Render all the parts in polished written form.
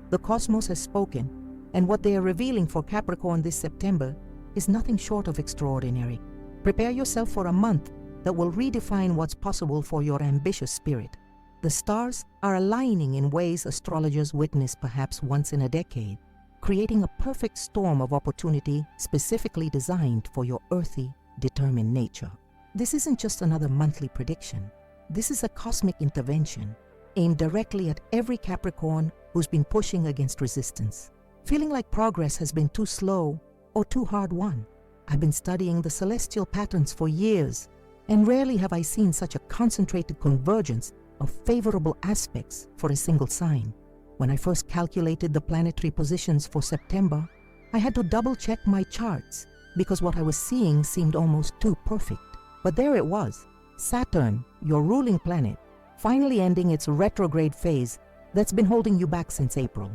The cosmos has spoken, and what they are revealing for Capricorn this September is nothing short of extraordinary. Prepare yourself for a month that will redefine what's possible for your ambitious spirit. The stars are aligning in ways astrologers witness perhaps once in a decade, creating a perfect storm of opportunity specifically designed for your earthy, determined nature. This isn't just another monthly prediction. This is a cosmic intervention aimed directly at every Capricorn who's been pushing against resistance, feeling like progress has been too slow or too hard won. I've been studying the celestial patterns for years, and rarely have I seen such a concentrated convergence of favorable aspects for a single sign. When I first calculated the planetary positions for September, I had to double-check my charts because what I was seeing seemed almost too perfect. But there it was, Saturn, your ruling planet, finally ending its retrograde phase that's been holding you back since April.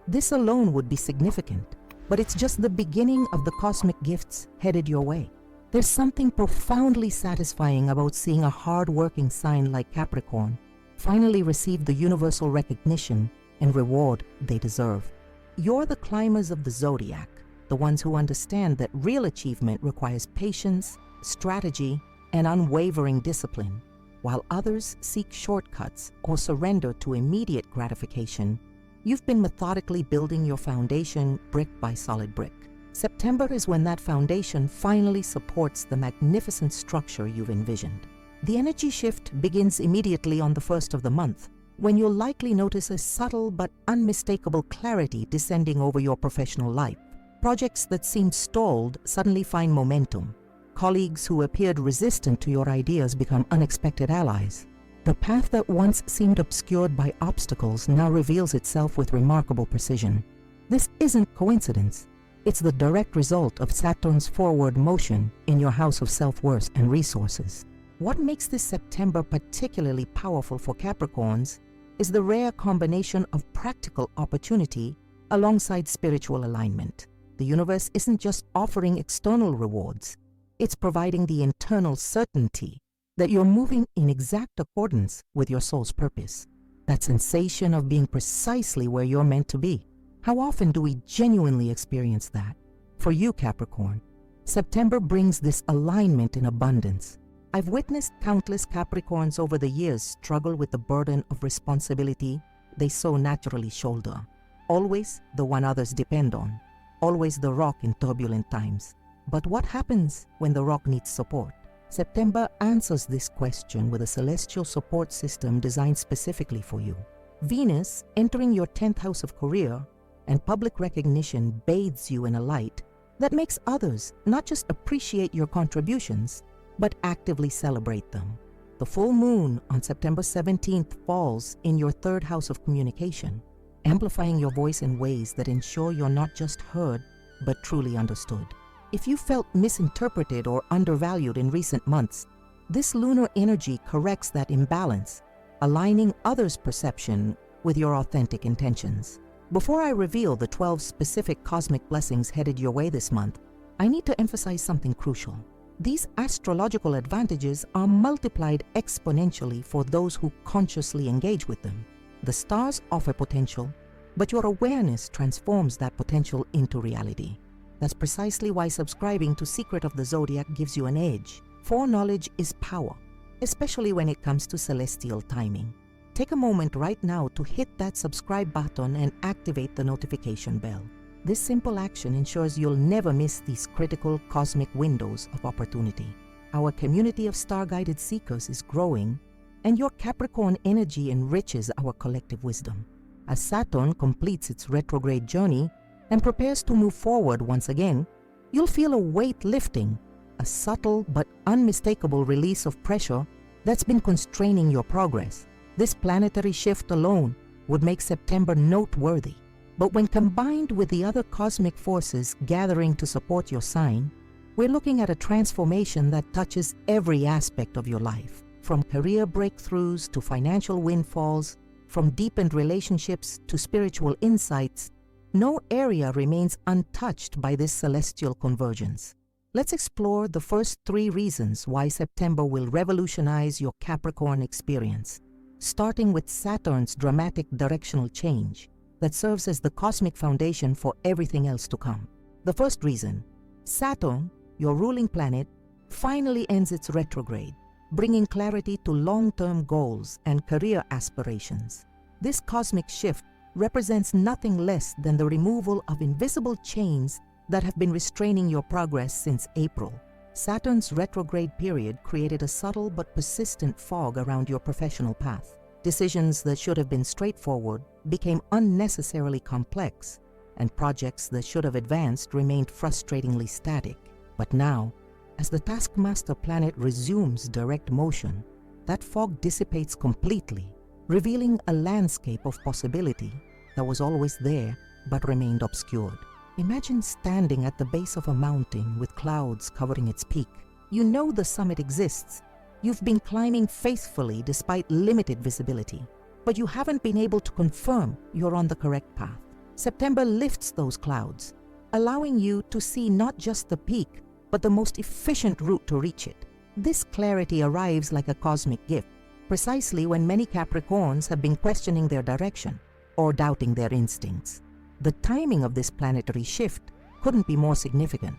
This alone would be significant, but it's just the beginning of the cosmic gifts headed your way. There's something profoundly satisfying about seeing a hard-working sign like Capricorn finally receive the universal recognition and reward they deserve. You're the climbers of the Zodiac, the ones who understand that real achievement requires patience, strategy, and unwavering discipline. While others seek shortcuts or surrender to immediate gratification, you've been methodically building your foundation brick by solid brick. September is when that foundation finally supports the magnificent structure you've envisioned. The energy shift begins immediately on the first of the month, when you'll likely notice a subtle but unmistakable clarity descending over your professional life. Projects that seemed stalled suddenly find momentum. Colleagues who appeared resistant to your ideas become unexpected allies. The path that once seemed obscured by obstacles now reveals itself with remarkable precision. This isn't coincidence. It's the direct result of Saturn's forward motion in your house of self-worth and resources. What makes this September particularly powerful for Capricorns is the rare combination of practical opportunity alongside spiritual alignment. The universe isn't just offering external rewards, it's providing the internal certainty that you're moving in exact accordance with your soul's purpose. That sensation of being precisely where you're meant to be. How often do we genuinely experience that? For you, Capricorn, September brings this alignment in abundance. I've witnessed countless Capricorns over the years struggle with the burden of responsibility they so naturally shoulder. Always the one others depend on. Always the rock in turbulent times. But what happens when the rock needs support? September answers this question with a celestial support system designed specifically for you. Venus, entering your 10th house of career and public recognition, bathes you in a light that makes others not just appreciate your contributions, but actively celebrate them. The full moon on September 17th falls in your 3rd house of communication, amplifying your voice in ways that ensure you're not just heard, but truly understood. If you felt misinterpreted or undervalued in recent months, this lunar energy corrects that imbalance, aligning others' perception with your authentic intentions. Before I reveal the 12 specific cosmic blessings headed your way this month, I need to emphasize something crucial. These astrological advantages are multiplied exponentially for those who consciously engage with them. The stars offer potential, but your awareness transforms that potential into reality. That's precisely why subscribing to Secret of the Zodiac gives you an edge. Foreknowledge is power, especially when it comes to celestial timing. Take a moment right now to hit that subscribe button and activate the notification bell. This simple action ensures you'll never miss these critical cosmic windows of opportunity. Our community of star-guided seekers is growing, and your Capricorn energy enriches our collective wisdom. As Saturn completes its retrograde journey and prepares to move forward once again, you'll feel a weight lifting, a subtle but unmistakable release of pressure that's been constraining your progress. This planetary shift alone would make September noteworthy. But when combined with the other cosmic forces gathering to support your sign, we're looking at a transformation that touches every aspect of your life. From career breakthroughs to financial windfalls, from deepened relationships to spiritual insights, no area remains untouched by this celestial convergence. Let's explore the first 3 reasons why September will revolutionize your Capricorn experience, starting with Saturn's dramatic directional change. that serves as the cosmic foundation for everything else to come. The first reason: Saturn, your ruling planet, finally ends its retrograde, bringing clarity to long-term goals and career aspirations. This cosmic shift represents nothing less than the removal of invisible chains that have been restraining your progress since April. Saturn's retrograde period created a subtle but persistent fog around your professional path. Decisions that should have been straightforward became unnecessarily complex, and projects that should have advanced remained frustratingly static. But now, as the taskmaster planet resumes direct motion, that fog dissipates completely, revealing a landscape of possibility that was always there but remained obscured. Imagine standing at the base of a mountain with clouds covering its peak. You know the summit exists. You've been climbing faithfully despite limited visibility, but you haven't been able to confirm you're on the correct path. September lifts those clouds, allowing you to see not just the peak, but the most efficient route to reach it. This clarity arrives like a cosmic gift, precisely when many Capricorns have been questioning their direction or doubting their instincts. The timing of this planetary shift couldn't be more significant.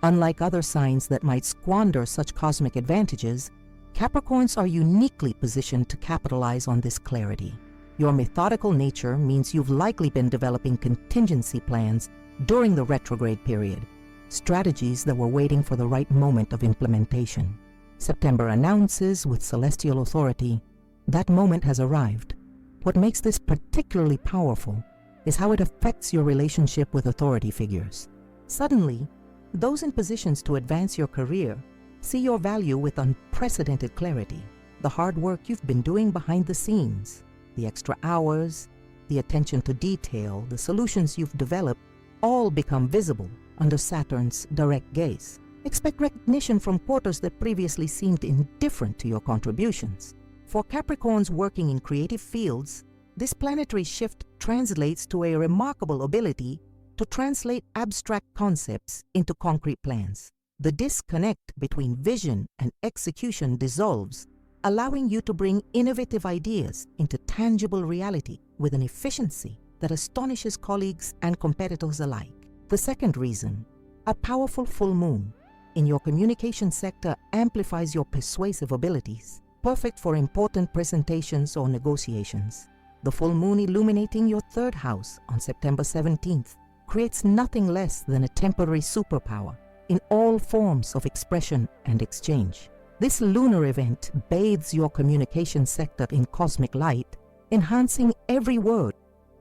Unlike other signs that might squander such cosmic advantages, Capricorns are uniquely positioned to capitalize on this clarity. Your methodical nature means you've likely been developing contingency plans during the retrograde period, strategies that were waiting for the right moment of implementation. September announces with celestial authority that moment has arrived. What makes this particularly powerful is how it affects your relationship with authority figures. Suddenly, those in positions to advance your career see your value with unprecedented clarity. The hard work you've been doing behind the scenes, the extra hours, the attention to detail, the solutions you've developed, all become visible under Saturn's direct gaze. Expect recognition from quarters that previously seemed indifferent to your contributions. For Capricorns working in creative fields, this planetary shift translates to a remarkable ability to translate abstract concepts into concrete plans. The disconnect between vision and execution dissolves, allowing you to bring innovative ideas into tangible reality with an efficiency that astonishes colleagues and competitors alike. The second reason: a powerful full moon in your communication sector amplifies your persuasive abilities, perfect for important presentations or negotiations. The full moon illuminating your third house on September 17th creates nothing less than a temporary superpower in all forms of expression and exchange. This lunar event bathes your communication sector in cosmic light, enhancing every word,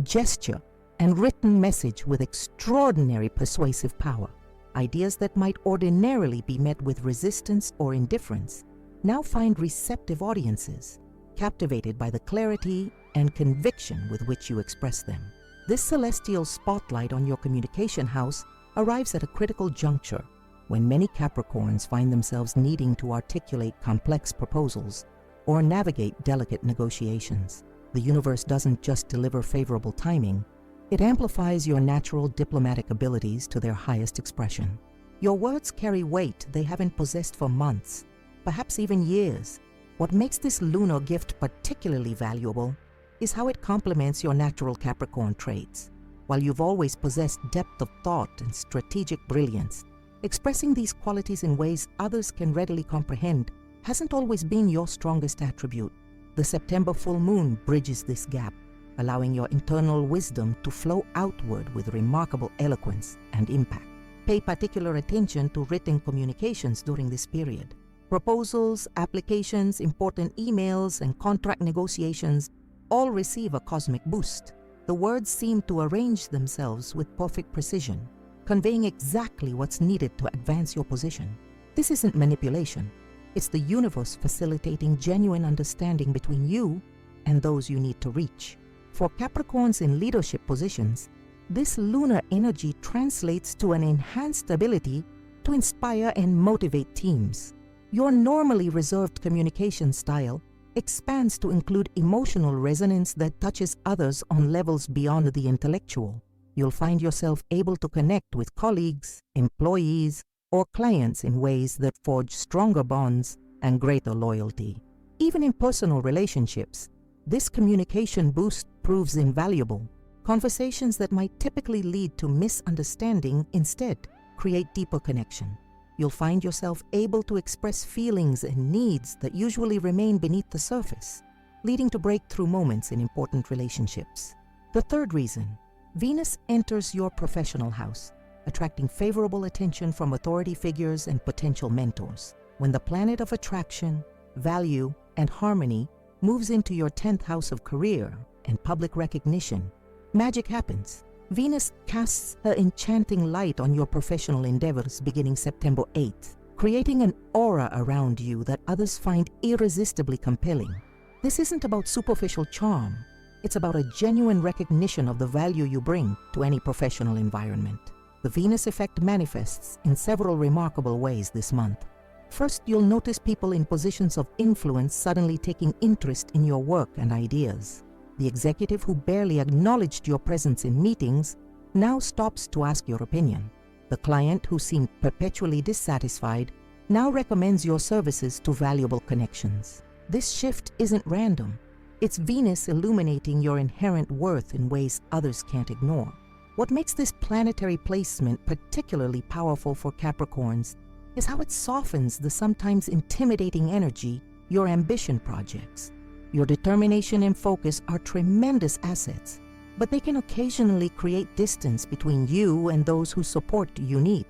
gesture, and written message with extraordinary persuasive power. Ideas that might ordinarily be met with resistance or indifference now find receptive audiences, captivated by the clarity and conviction with which you express them. This celestial spotlight on your communication house arrives at a critical juncture when many Capricorns find themselves needing to articulate complex proposals or navigate delicate negotiations. The universe doesn't just deliver favorable timing, it amplifies your natural diplomatic abilities to their highest expression. Your words carry weight they haven't possessed for months, perhaps even years. What makes this lunar gift particularly valuable is how it complements your natural Capricorn traits. While you've always possessed depth of thought and strategic brilliance, expressing these qualities in ways others can readily comprehend hasn't always been your strongest attribute. The September full moon bridges this gap, allowing your internal wisdom to flow outward with remarkable eloquence and impact. Pay particular attention to written communications during this period. Proposals, applications, important emails, and contract negotiations all receive a cosmic boost. The words seem to arrange themselves with perfect precision, conveying exactly what's needed to advance your position. This isn't manipulation. It's the universe facilitating genuine understanding between you and those you need to reach. For Capricorns in leadership positions, this lunar energy translates to an enhanced ability to inspire and motivate teams. Your normally reserved communication style expands to include emotional resonance that touches others on levels beyond the intellectual. You'll find yourself able to connect with colleagues, employees, or clients in ways that forge stronger bonds and greater loyalty. Even in personal relationships, this communication boost proves invaluable, Conversations that might typically lead to misunderstanding instead create deeper connection. You'll find yourself able to express feelings and needs that usually remain beneath the surface, leading to breakthrough moments in important relationships. The third reason, Venus enters your professional house, attracting favorable attention from authority figures and potential mentors. When the planet of attraction, value, and harmony moves into your 10th house of career and public recognition, magic happens. Venus casts her enchanting light on your professional endeavors beginning September 8th, creating an aura around you that others find irresistibly compelling. This isn't about superficial charm. It's about a genuine recognition of the value you bring to any professional environment. The Venus effect manifests in several remarkable ways this month. First, you'll notice people in positions of influence suddenly taking interest in your work and ideas. The executive who barely acknowledged your presence in meetings now stops to ask your opinion. The client who seemed perpetually dissatisfied now recommends your services to valuable connections. This shift isn't random. It's Venus illuminating your inherent worth in ways others can't ignore. What makes this planetary placement particularly powerful for Capricorns is how it softens the sometimes intimidating energy your ambition projects. Your determination and focus are tremendous assets, but they can occasionally create distance between you and those whose support you need.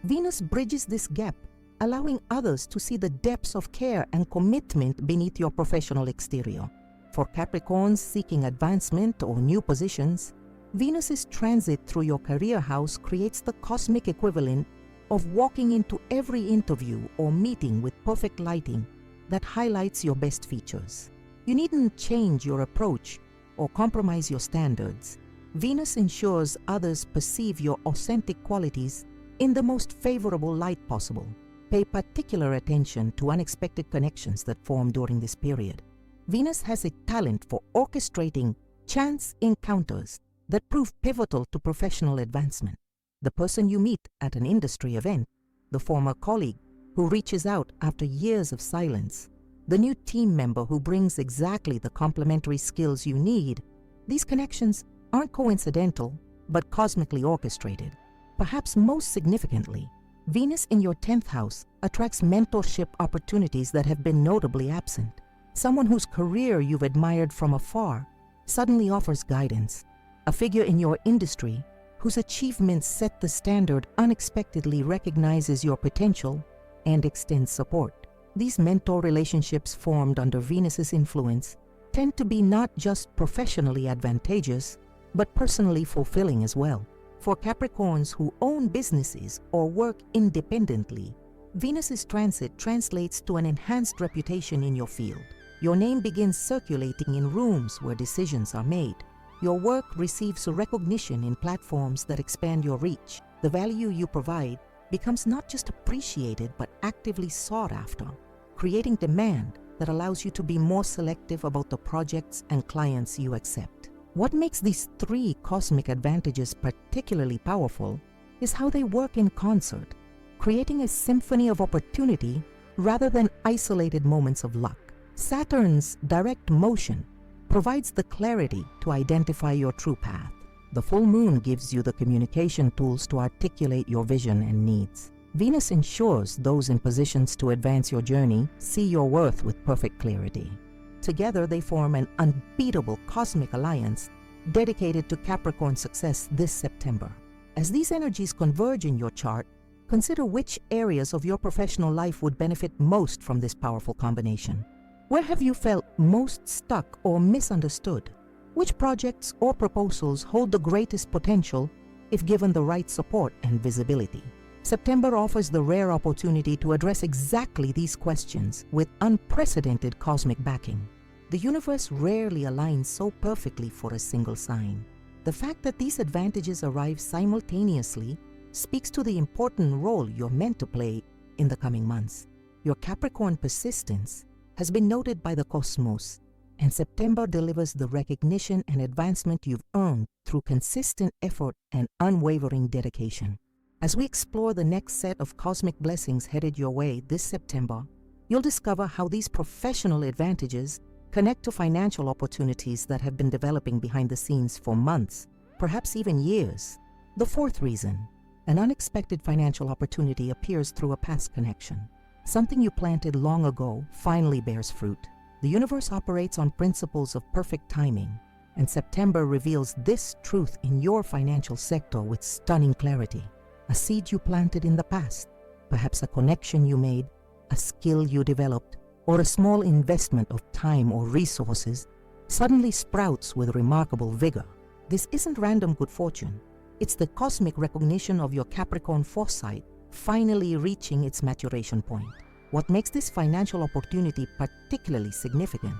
Venus bridges this gap, allowing others to see the depths of care and commitment beneath your professional exterior. For Capricorns seeking advancement or new positions, Venus's transit through your career house creates the cosmic equivalent of walking into every interview or meeting with perfect lighting that highlights your best features. You needn't change your approach or compromise your standards. Venus ensures others perceive your authentic qualities in the most favorable light possible. Pay particular attention to unexpected connections that form during this period. Venus has a talent for orchestrating chance encounters that prove pivotal to professional advancement. The person you meet at an industry event, the former colleague who reaches out after years of silence, the new team member who brings exactly the complementary skills you need, these connections aren't coincidental, but cosmically orchestrated. Perhaps most significantly, Venus in your 10th house attracts mentorship opportunities that have been notably absent. Someone whose career you've admired from afar suddenly offers guidance. A figure in your industry whose achievements set the standard unexpectedly recognizes your potential and extends support. These mentor relationships formed under Venus's influence tend to be not just professionally advantageous, but personally fulfilling as well. For Capricorns who own businesses or work independently, Venus's transit translates to an enhanced reputation in your field. Your name begins circulating in rooms where decisions are made. Your work receives recognition in platforms that expand your reach. The value you provide becomes not just appreciated but actively sought after, creating demand that allows you to be more selective about the projects and clients you accept. What makes these three cosmic advantages particularly powerful is how they work in concert, creating a symphony of opportunity rather than isolated moments of luck. Saturn's direct motion provides the clarity to identify your true path. The full moon gives you the communication tools to articulate your vision and needs. Venus ensures those in positions to advance your journey see your worth with perfect clarity. Together, they form an unbeatable cosmic alliance dedicated to Capricorn success this September. As these energies converge in your chart, consider which areas of your professional life would benefit most from this powerful combination. Where have you felt most stuck or misunderstood? Which projects or proposals hold the greatest potential if given the right support and visibility? September offers the rare opportunity to address exactly these questions with unprecedented cosmic backing. The universe rarely aligns so perfectly for a single sign. The fact that these advantages arrive simultaneously speaks to the important role you're meant to play in the coming months. Your Capricorn persistence has been noted by the cosmos, and September delivers the recognition and advancement you've earned through consistent effort and unwavering dedication. As we explore the next set of cosmic blessings headed your way this September, you'll discover how these professional advantages connect to financial opportunities that have been developing behind the scenes for months, perhaps even years. The fourth reason, an unexpected financial opportunity appears through a past connection. Something you planted long ago finally bears fruit. The universe operates on principles of perfect timing, and September reveals this truth in your financial sector with stunning clarity. A seed you planted in the past, perhaps a connection you made, a skill you developed, or a small investment of time or resources, suddenly sprouts with remarkable vigor. This isn't random good fortune. It's the cosmic recognition of your Capricorn foresight finally reaching its maturation point. What makes this financial opportunity particularly significant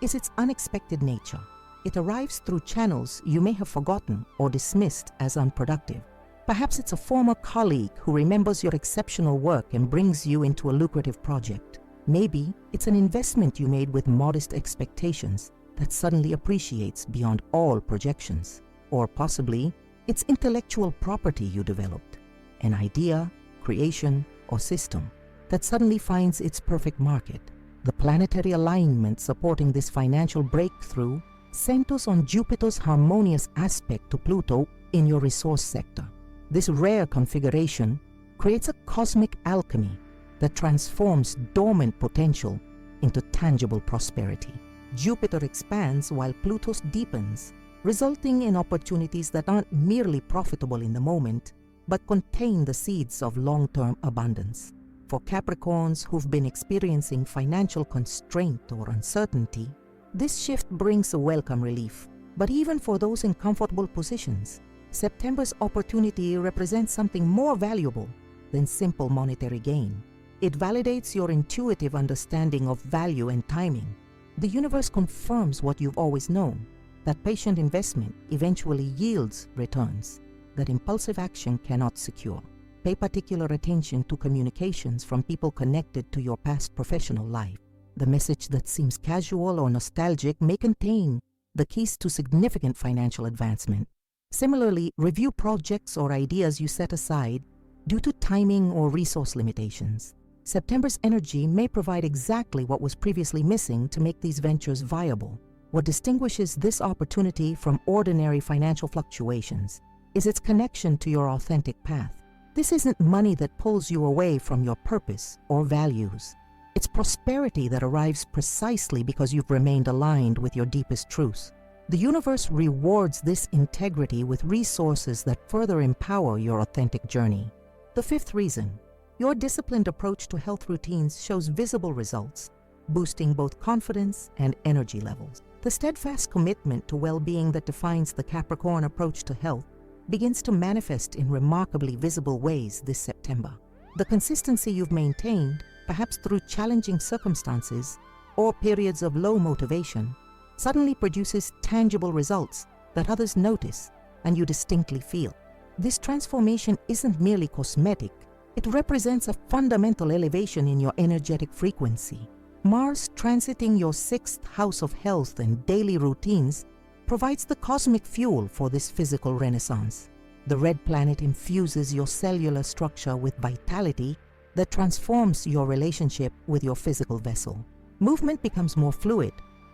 is its unexpected nature. It arrives through channels you may have forgotten or dismissed as unproductive. Perhaps it's a former colleague who remembers your exceptional work and brings you into a lucrative project. Maybe it's an investment you made with modest expectations that suddenly appreciates beyond all projections. Or possibly, it's intellectual property you developed, an idea, creation, or system that suddenly finds its perfect market. The planetary alignment supporting this financial breakthrough centers on Jupiter's harmonious aspect to Pluto in your resource sector. This rare configuration creates a cosmic alchemy that transforms dormant potential into tangible prosperity. Jupiter expands while Pluto deepens, resulting in opportunities that aren't merely profitable in the moment, but contain the seeds of long-term abundance. For Capricorns who've been experiencing financial constraint or uncertainty, this shift brings a welcome relief. But even for those in comfortable positions, September's opportunity represents something more valuable than simple monetary gain. It validates your intuitive understanding of value and timing. The universe confirms what you've always known, that patient investment eventually yields returns that impulsive action cannot secure. Pay particular attention to communications from people connected to your past professional life. The message that seems casual or nostalgic may contain the keys to significant financial advancement. Similarly, review projects or ideas you set aside due to timing or resource limitations. September's energy may provide exactly what was previously missing to make these ventures viable. What distinguishes this opportunity from ordinary financial fluctuations is its connection to your authentic path. This isn't money that pulls you away from your purpose or values. It's prosperity that arrives precisely because you've remained aligned with your deepest truths. The universe rewards this integrity with resources that further empower your authentic journey. The fifth reason, your disciplined approach to health routines shows visible results, boosting both confidence and energy levels. The steadfast commitment to well-being that defines the Capricorn approach to health begins to manifest in remarkably visible ways this September. The consistency you've maintained, perhaps through challenging circumstances or periods of low motivation, suddenly produces tangible results that others notice and you distinctly feel. This transformation isn't merely cosmetic, it represents a fundamental elevation in your energetic frequency. Mars transiting your sixth house of health and daily routines provides the cosmic fuel for this physical renaissance. The red planet infuses your cellular structure with vitality that transforms your relationship with your physical vessel. Movement becomes more fluid,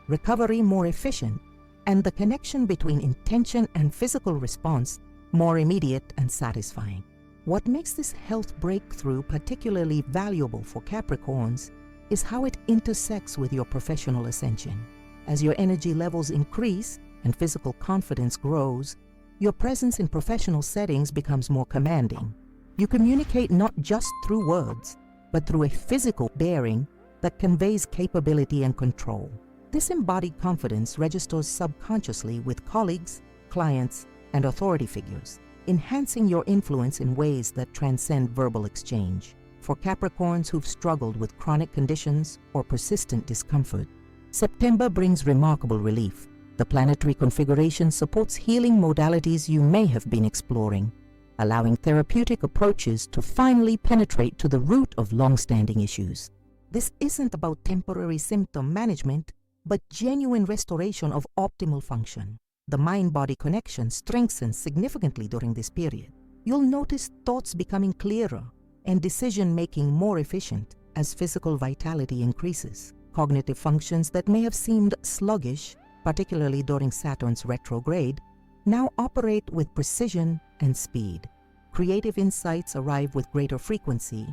recovery more efficient, and the connection between intention and physical response more immediate and satisfying. What makes this health breakthrough particularly valuable for Capricorns is how it intersects with your professional ascension. As your energy levels increase and physical confidence grows, your presence in professional settings becomes more commanding. You communicate not just through words, but through a physical bearing that conveys capability and control. This embodied confidence registers subconsciously with colleagues, clients, and authority figures, enhancing your influence in ways that transcend verbal exchange. For Capricorns who've struggled with chronic conditions or persistent discomfort, September brings remarkable relief. The planetary configuration supports healing modalities you may have been exploring, allowing therapeutic approaches to finally penetrate to the root of long-standing issues. This isn't about temporary symptom management, but genuine restoration of optimal function. The mind-body connection strengthens significantly during this period. You'll notice thoughts becoming clearer and decision-making more efficient as physical vitality increases. Cognitive functions that may have seemed sluggish, particularly during Saturn's retrograde, now operate with precision and speed. Creative insights arrive with greater frequency,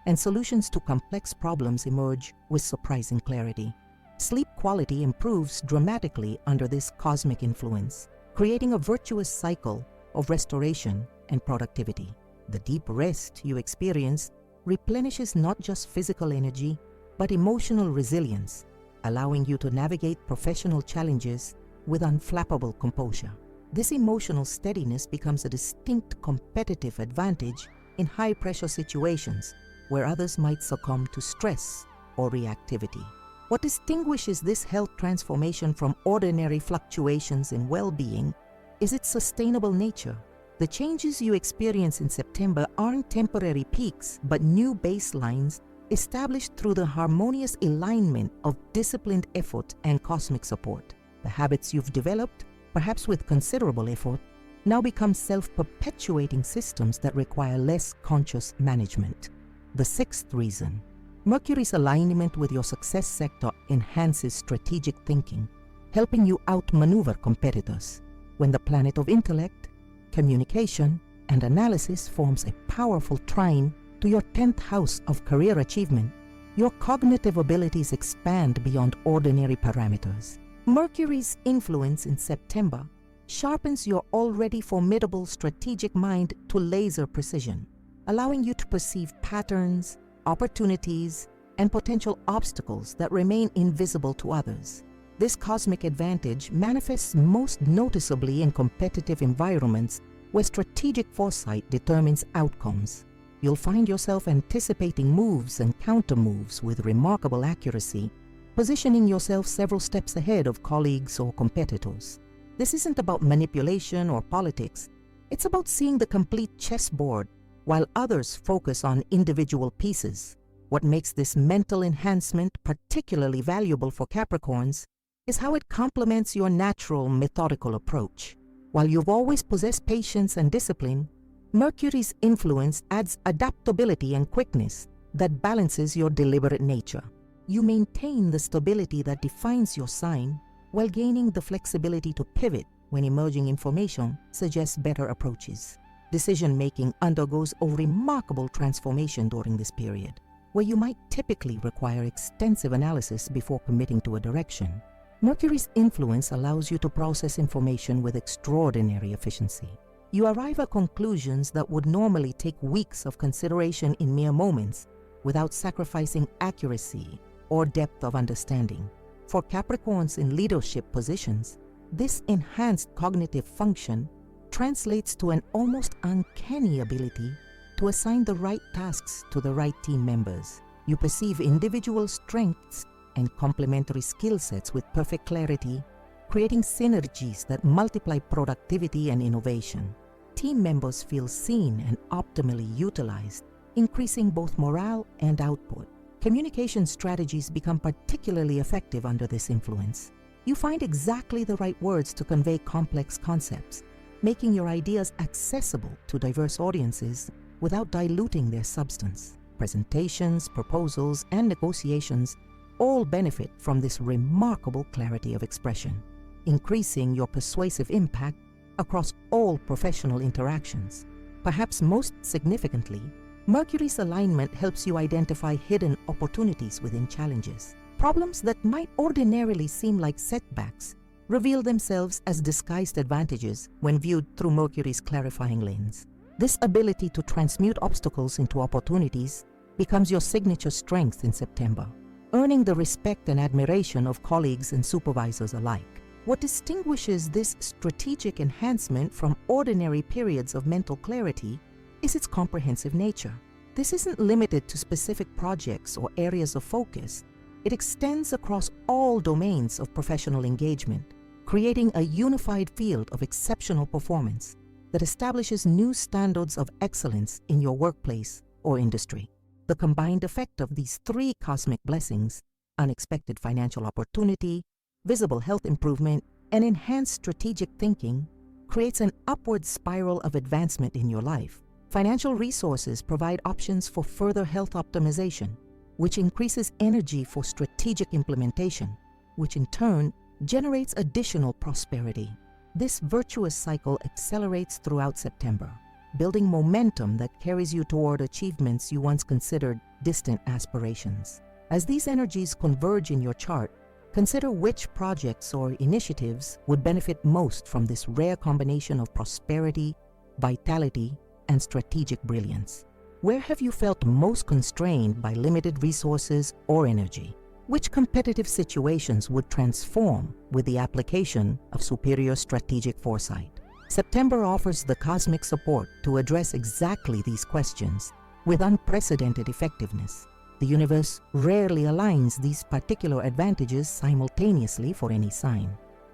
and solutions to complex problems emerge with surprising clarity. Sleep quality improves dramatically under this cosmic influence, creating a virtuous cycle of restoration and productivity. The deep rest you experience replenishes not just physical energy, but emotional resilience, allowing you to navigate professional challenges with unflappable composure. This emotional steadiness becomes a distinct competitive advantage in high-pressure situations where others might succumb to stress or reactivity. What distinguishes this health transformation from ordinary fluctuations in well-being is its sustainable nature. The changes you experience in September aren't temporary peaks, but new baselines established through the harmonious alignment of disciplined effort and cosmic support. The habits you've developed, perhaps with considerable effort, now become self-perpetuating systems that require less conscious management. The sixth reason: Mercury's alignment with your success sector enhances strategic thinking, helping you outmaneuver competitors. When the planet of intellect, communication, and analysis forms a powerful trine to your 10th house of career achievement, your cognitive abilities expand beyond ordinary parameters. Mercury's influence in September sharpens your already formidable strategic mind to laser precision, allowing you to perceive patterns, opportunities, and potential obstacles that remain invisible to others. This cosmic advantage manifests most noticeably in competitive environments where strategic foresight determines outcomes. You'll find yourself anticipating moves and counter-moves with remarkable accuracy, positioning yourself several steps ahead of colleagues or competitors. This isn't about manipulation or politics. It's about seeing the complete chessboard while others focus on individual pieces. What makes this mental enhancement particularly valuable for Capricorns is how it complements your natural methodical approach. While you've always possessed patience and discipline, Mercury's influence adds adaptability and quickness that balances your deliberate nature. You maintain the stability that defines your sign while gaining the flexibility to pivot when emerging information suggests better approaches. Decision-making undergoes a remarkable transformation during this period, where you might typically require extensive analysis before committing to a direction. Mercury's influence allows you to process information with extraordinary efficiency. You arrive at conclusions that would normally take weeks of consideration in mere moments without sacrificing accuracy or depth of understanding. For Capricorns in leadership positions, this enhanced cognitive function translates to an almost uncanny ability to assign the right tasks to the right team members. You perceive individual strengths and complementary skill sets with perfect clarity, creating synergies that multiply productivity and innovation. Team members feel seen and optimally utilized, increasing both morale and output. Communication strategies become particularly effective under this influence. You find exactly the right words to convey complex concepts, making your ideas accessible to diverse audiences without diluting their substance. Presentations, proposals, and negotiations all benefit from this remarkable clarity of expression, increasing your persuasive impact across all professional interactions. Perhaps most significantly, Mercury's alignment helps you identify hidden opportunities within challenges. Problems that might ordinarily seem like setbacks reveal themselves as disguised advantages when viewed through Mercury's clarifying lens. This ability to transmute obstacles into opportunities becomes your signature strength in September, earning the respect and admiration of colleagues and supervisors alike. What distinguishes this strategic enhancement from ordinary periods of mental clarity is its comprehensive nature. This isn't limited to specific projects or areas of focus. It extends across all domains of professional engagement, creating a unified field of exceptional performance that establishes new standards of excellence in your workplace or industry. The combined effect of these three cosmic blessings, unexpected financial opportunity, visible health improvement, and enhanced strategic thinking, creates an upward spiral of advancement in your life. Financial resources provide options for further health optimization, which increases energy for strategic implementation, which in turn generates additional prosperity. This virtuous cycle accelerates throughout September, building momentum that carries you toward achievements you once considered distant aspirations. As these energies converge in your chart, consider which projects or initiatives would benefit most from this rare combination of prosperity, vitality, and strategic brilliance. Where have you felt most constrained by limited resources or energy? Which competitive situations would transform with the application of superior strategic foresight? September offers the cosmic support to address exactly these questions with unprecedented effectiveness. The universe rarely aligns these particular advantages simultaneously for any sign.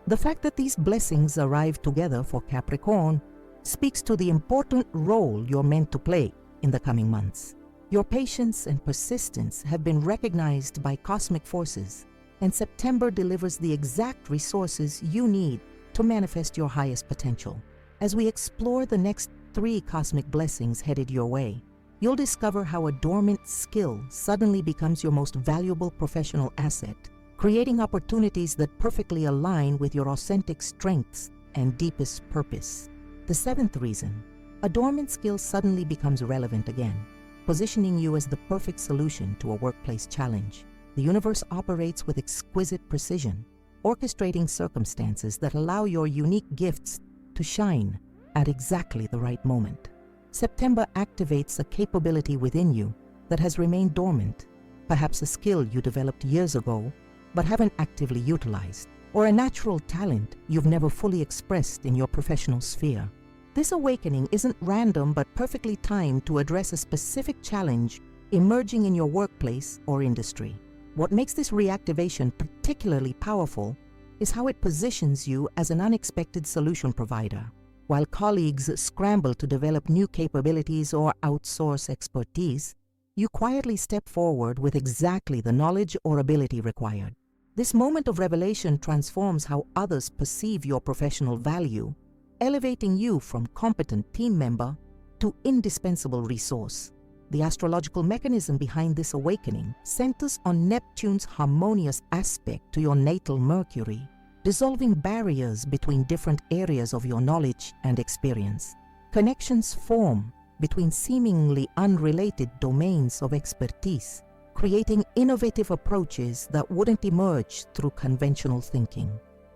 The fact that these blessings arrive together for Capricorn speaks to the important role you're meant to play in the coming months. Your patience and persistence have been recognized by cosmic forces, and September delivers the exact resources you need to manifest your highest potential. As we explore the next 3 cosmic blessings headed your way, you'll discover how a dormant skill suddenly becomes your most valuable professional asset, creating opportunities that perfectly align with your authentic strengths and deepest purpose. The 7th reason, a dormant skill suddenly becomes relevant again, positioning you as the perfect solution to a workplace challenge. The universe operates with exquisite precision, orchestrating circumstances that allow your unique gifts to shine at exactly the right moment. September activates a capability within you that has remained dormant, perhaps a skill you developed years ago but haven't actively utilized, or a natural talent you've never fully expressed in your professional sphere. This awakening isn't random but perfectly timed to address a specific challenge emerging in your workplace or industry. What makes this reactivation particularly powerful is how it positions you as an unexpected solution provider. While colleagues scramble to develop new capabilities or outsource expertise, you quietly step forward with exactly the knowledge or ability required. This moment of revelation transforms how others perceive your professional value, elevating you from competent team member to indispensable resource. The astrological mechanism behind this awakening centers on Neptune's harmonious aspect to your natal Mercury, dissolving barriers between different areas of your knowledge and experience. Connections form between seemingly unrelated domains of expertise, creating innovative approaches that wouldn't emerge through conventional thinking.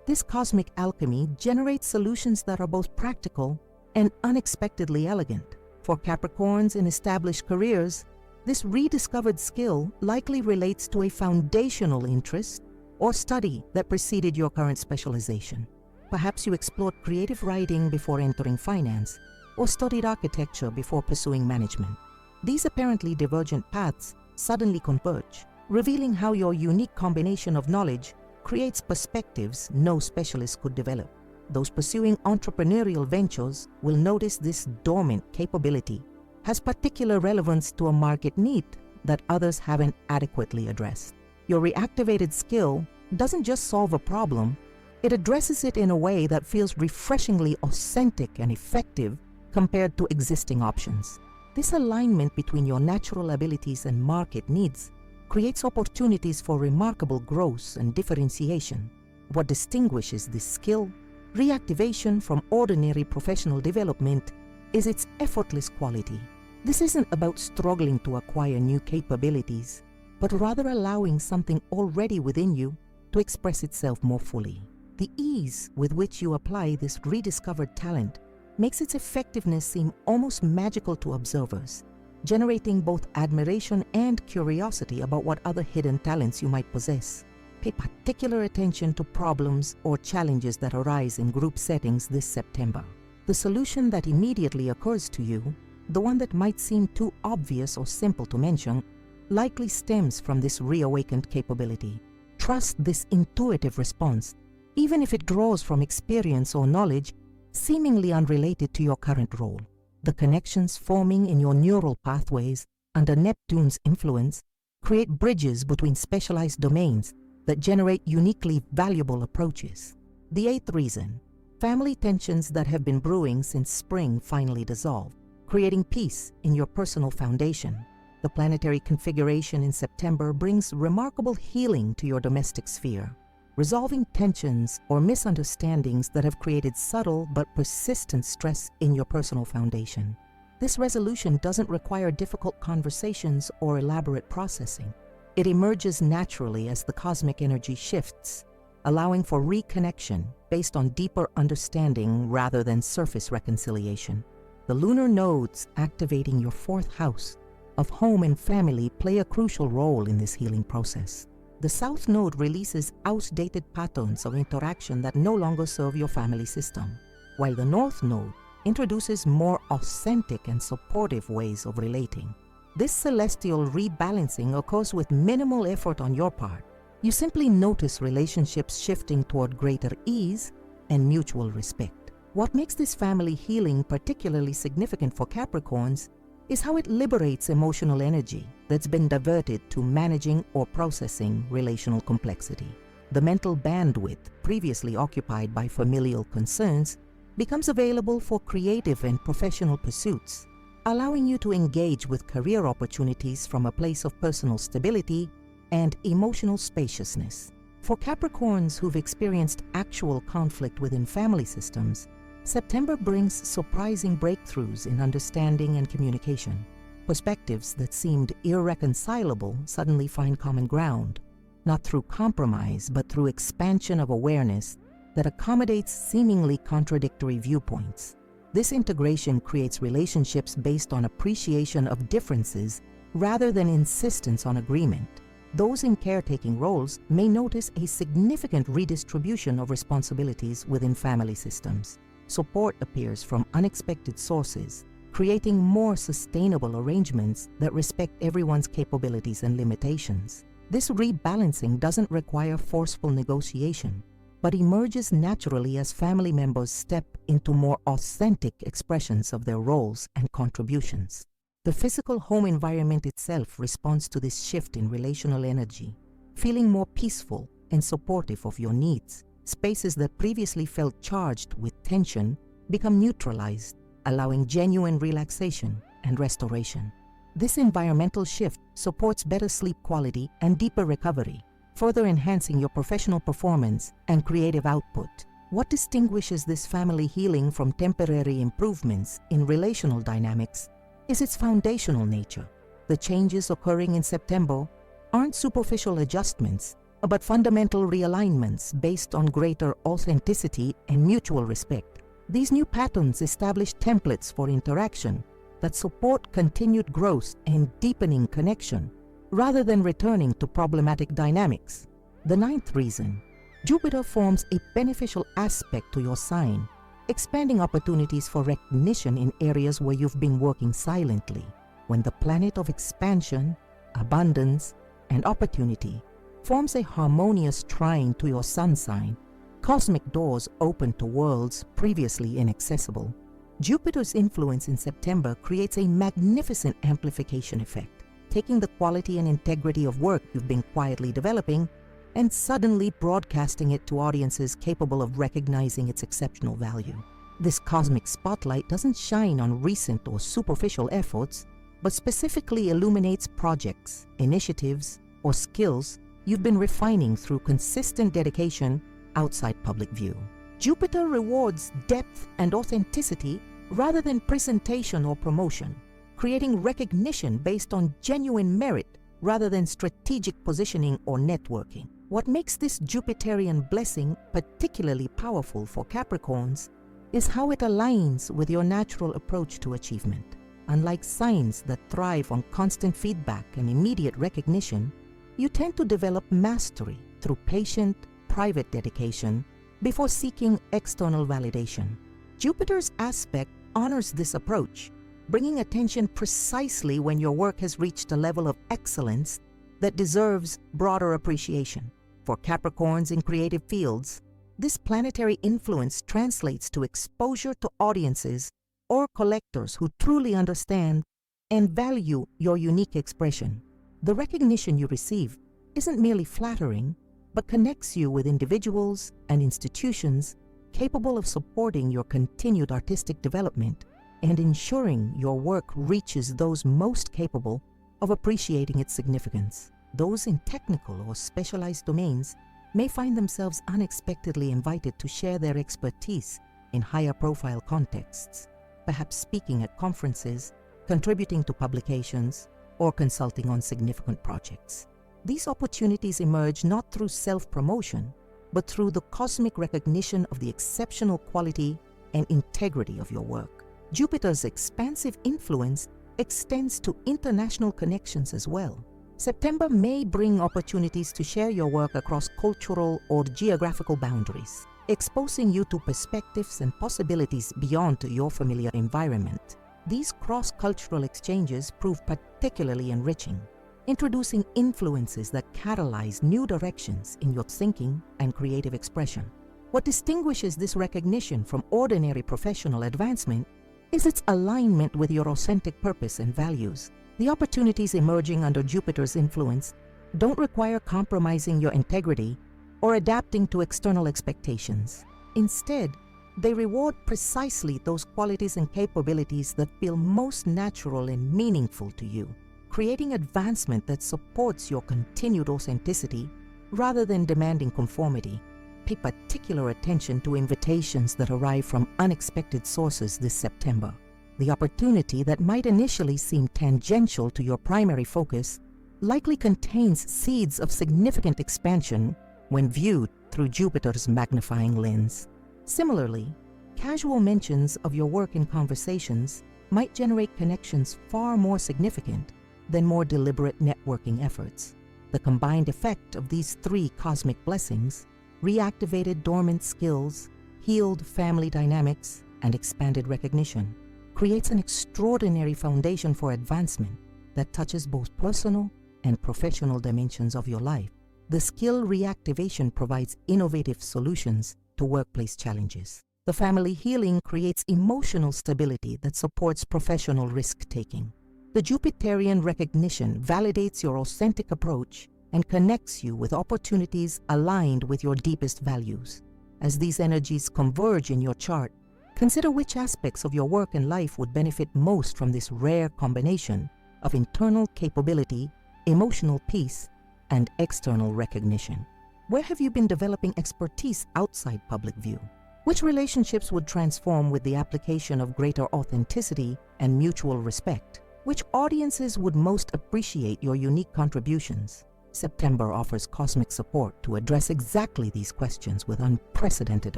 This cosmic alchemy generates solutions that are both practical and unexpectedly elegant. For Capricorns in established careers, this rediscovered skill likely relates to a foundational interest or study that preceded your current specialization. Perhaps you explored creative writing before entering finance, or studied architecture before pursuing management. These apparently divergent paths suddenly converge, revealing how your unique combination of knowledge creates perspectives no specialist could develop. Those pursuing entrepreneurial ventures will notice this dormant capability has particular relevance to a market need that others haven't adequately addressed. Your reactivated skill doesn't just solve a problem, it addresses it in a way that feels refreshingly authentic and effective compared to existing options. This alignment between your natural abilities and market needs creates opportunities for remarkable growth and differentiation. What distinguishes this skill reactivation from ordinary professional development is its effortless quality. This isn't about struggling to acquire new capabilities, but rather allowing something already within you to express itself more fully. The ease with which you apply this rediscovered talent makes its effectiveness seem almost magical to observers, generating both admiration and curiosity about what other hidden talents you might possess. Pay particular attention to problems or challenges that arise in group settings this September. The solution that immediately occurs to you, the one that might seem too obvious or simple to mention, likely stems from this reawakened capability. Trust this intuitive response, even if it draws from experience or knowledge seemingly unrelated to your current role. The connections forming in your neural pathways under Neptune's influence create bridges between specialized domains that generate uniquely valuable approaches. The 8th reason, family tensions that have been brewing since spring finally dissolve, creating peace in your personal foundation. The planetary configuration in September brings remarkable healing to your domestic sphere. resolving tensions or misunderstandings that have created subtle but persistent stress in your personal foundation. This resolution doesn't require difficult conversations or elaborate processing. It emerges naturally as the cosmic energy shifts, allowing for reconnection based on deeper understanding rather than surface reconciliation. The lunar nodes activating your fourth house of home and family play a crucial role in this healing process. The South Node releases outdated patterns of interaction that no longer serve your family system, while the North Node introduces more authentic and supportive ways of relating. This celestial rebalancing occurs with minimal effort on your part. You simply notice relationships shifting toward greater ease and mutual respect. What makes this family healing particularly significant for Capricorns is how it liberates emotional energy that's been diverted to managing or processing relational complexity. The mental bandwidth previously occupied by familial concerns becomes available for creative and professional pursuits, allowing you to engage with career opportunities from a place of personal stability and emotional spaciousness. For Capricorns who've experienced actual conflict within family systems, September brings surprising breakthroughs in understanding and communication. Perspectives that seemed irreconcilable suddenly find common ground, not through compromise, but through expansion of awareness that accommodates seemingly contradictory viewpoints. This integration creates relationships based on appreciation of differences rather than insistence on agreement. Those in caretaking roles may notice a significant redistribution of responsibilities within family systems. Support appears from unexpected sources, creating more sustainable arrangements that respect everyone's capabilities and limitations. This rebalancing doesn't require forceful negotiation, but emerges naturally as family members step into more authentic expressions of their roles and contributions. The physical home environment itself responds to this shift in relational energy, feeling more peaceful and supportive of your needs. Spaces that previously felt charged with tension become neutralized, allowing genuine relaxation and restoration. This environmental shift supports better sleep quality and deeper recovery, further enhancing your professional performance and creative output. What distinguishes this family healing from temporary improvements in relational dynamics is its foundational nature. The changes occurring in September aren't superficial adjustments, but fundamental realignments based on greater authenticity and mutual respect. These new patterns establish templates for interaction that support continued growth and deepening connection, rather than returning to problematic dynamics. The ninth reason: Jupiter forms a beneficial aspect to your sign, expanding opportunities for recognition in areas where you've been working silently. When the planet of expansion, abundance, and opportunity forms a harmonious trine to your sun sign, cosmic doors open to worlds previously inaccessible. Jupiter's influence in September creates a magnificent amplification effect, taking the quality and integrity of work you've been quietly developing and suddenly broadcasting it to audiences capable of recognizing its exceptional value. This cosmic spotlight doesn't shine on recent or superficial efforts, but specifically illuminates projects, initiatives, or skills you've been refining through consistent dedication outside public view. Jupiter rewards depth and authenticity rather than presentation or promotion, creating recognition based on genuine merit rather than strategic positioning or networking. What makes this Jupiterian blessing particularly powerful for Capricorns is how it aligns with your natural approach to achievement. Unlike signs that thrive on constant feedback and immediate recognition, you tend to develop mastery through patient, private dedication before seeking external validation. Jupiter's aspect honors this approach, bringing attention precisely when your work has reached a level of excellence that deserves broader appreciation. For Capricorns in creative fields, this planetary influence translates to exposure to audiences or collectors who truly understand and value your unique expression. The recognition you receive isn't merely flattering, but connects you with individuals and institutions capable of supporting your continued artistic development and ensuring your work reaches those most capable of appreciating its significance. Those in technical or specialized domains may find themselves unexpectedly invited to share their expertise in higher profile contexts, perhaps speaking at conferences, contributing to publications, or consulting on significant projects. These opportunities emerge not through self-promotion, but through the cosmic recognition of the exceptional quality and integrity of your work. Jupiter's expansive influence extends to international connections as well. September may bring opportunities to share your work across cultural or geographical boundaries, exposing you to perspectives and possibilities beyond your familiar environment. These cross-cultural exchanges prove particularly enriching, introducing influences that catalyze new directions in your thinking and creative expression. What distinguishes this recognition from ordinary professional advancement is its alignment with your authentic purpose and values. The opportunities emerging under Jupiter's influence don't require compromising your integrity or adapting to external expectations. Instead, they reward precisely those qualities and capabilities that feel most natural and meaningful to you, creating advancement that supports your continued authenticity rather than demanding conformity. Pay particular attention to invitations that arrive from unexpected sources this September. The opportunity that might initially seem tangential to your primary focus likely contains seeds of significant expansion when viewed through Jupiter's magnifying lens. Similarly, casual mentions of your work in conversations might generate connections far more significant than more deliberate networking efforts. The combined effect of these three cosmic blessings, reactivated dormant skills, healed family dynamics, and expanded recognition, creates an extraordinary foundation for advancement that touches both personal and professional dimensions of your life. The skill reactivation provides innovative solutions to workplace challenges. The family healing creates emotional stability that supports professional risk-taking. The Jupiterian recognition validates your authentic approach and connects you with opportunities aligned with your deepest values. As these energies converge in your chart, consider which aspects of your work and life would benefit most from this rare combination of internal capability, emotional peace, and external recognition. Where have you been developing expertise outside public view? Which relationships would transform with the application of greater authenticity and mutual respect? Which audiences would most appreciate your unique contributions? September offers cosmic support to address exactly these questions with unprecedented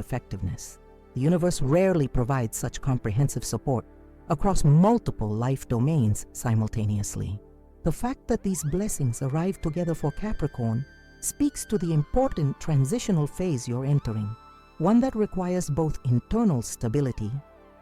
effectiveness. The universe rarely provides such comprehensive support across multiple life domains simultaneously. The fact that these blessings arrive together for Capricorn speaks to the important transitional phase you're entering, one that requires both internal stability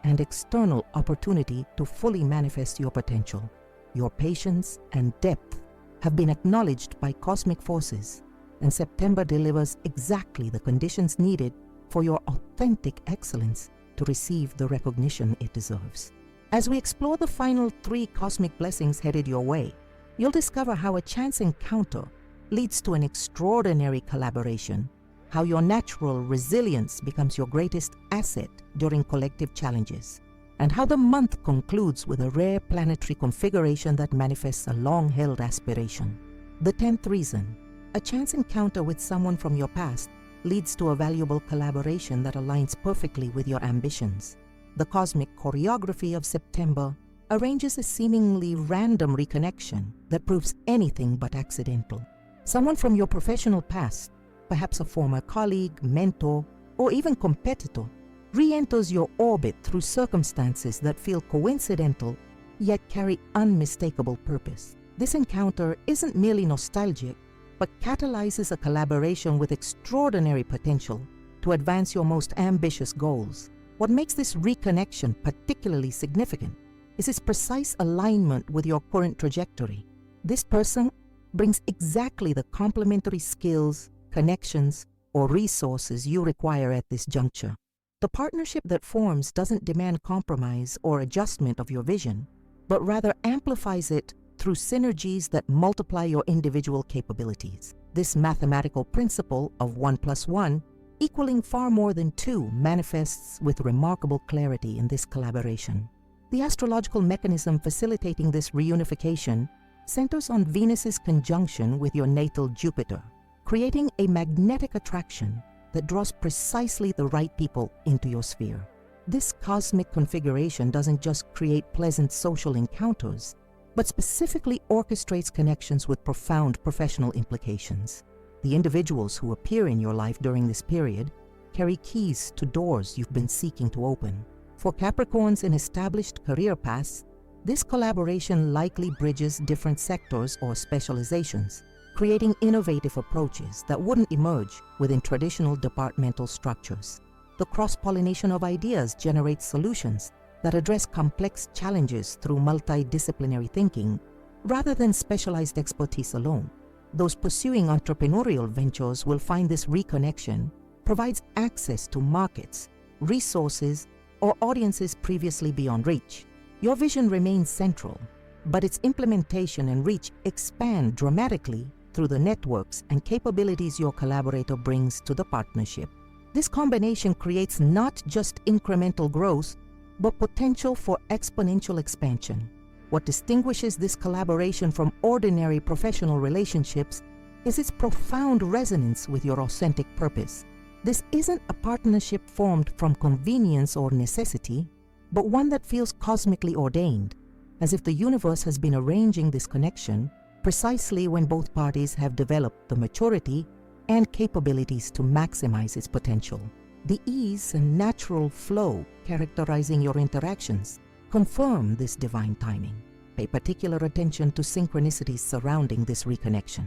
and external opportunity to fully manifest your potential. Your patience and depth have been acknowledged by cosmic forces, and September delivers exactly the conditions needed for your authentic excellence to receive the recognition it deserves. As we explore the final three cosmic blessings headed your way, you'll discover how a chance encounter leads to an extraordinary collaboration, how your natural resilience becomes your greatest asset during collective challenges, and how the month concludes with a rare planetary configuration that manifests a long-held aspiration. The 10th reason: a chance encounter with someone from your past leads to a valuable collaboration that aligns perfectly with your ambitions. The cosmic choreography of September arranges a seemingly random reconnection that proves anything but accidental. Someone from your professional past, perhaps a former colleague, mentor, or even competitor, re-enters your orbit through circumstances that feel coincidental yet carry unmistakable purpose. This encounter isn't merely nostalgic, but catalyzes a collaboration with extraordinary potential to advance your most ambitious goals. What makes this reconnection particularly significant is its precise alignment with your current trajectory. This person brings exactly the complementary skills, connections, or resources you require at this juncture. The partnership that forms doesn't demand compromise or adjustment of your vision, but rather amplifies it through synergies that multiply your individual capabilities. This mathematical principle of 1 + 1 equaling far more than 2 manifests with remarkable clarity in this collaboration. The astrological mechanism facilitating this reunification centers on Venus's conjunction with your natal Jupiter, creating a magnetic attraction that draws precisely the right people into your sphere. This cosmic configuration doesn't just create pleasant social encounters, but specifically orchestrates connections with profound professional implications. The individuals who appear in your life during this period carry keys to doors you've been seeking to open. For Capricorns in established career paths, this collaboration likely bridges different sectors or specializations, creating innovative approaches that wouldn't emerge within traditional departmental structures. The cross-pollination of ideas generates solutions that address complex challenges through multidisciplinary thinking rather than specialized expertise alone. Those pursuing entrepreneurial ventures will find this reconnection provides access to markets, resources, or audiences previously beyond reach. Your vision remains central, but its implementation and reach expand dramatically through the networks and capabilities your collaborator brings to the partnership. This combination creates not just incremental growth, but potential for exponential expansion. What distinguishes this collaboration from ordinary professional relationships is its profound resonance with your authentic purpose. This isn't a partnership formed from convenience or necessity, but one that feels cosmically ordained, as if the universe has been arranging this connection precisely when both parties have developed the maturity and capabilities to maximize its potential. The ease and natural flow characterizing your interactions confirm this divine timing. Pay particular attention to synchronicities surrounding this reconnection.